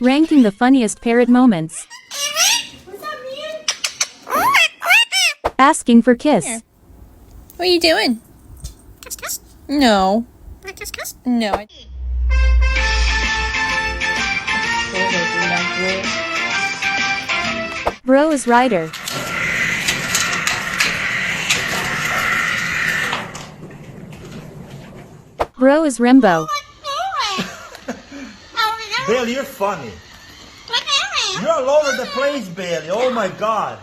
Ranking the funniest parrot moments. What's up, man? Asking for kiss. Here. What are you doing? Kiss. No. Kiss. No. Bro is Ryder. Bro is Rimbo. Bailey, you're funny. You're all over the place, Bailey. Oh my God.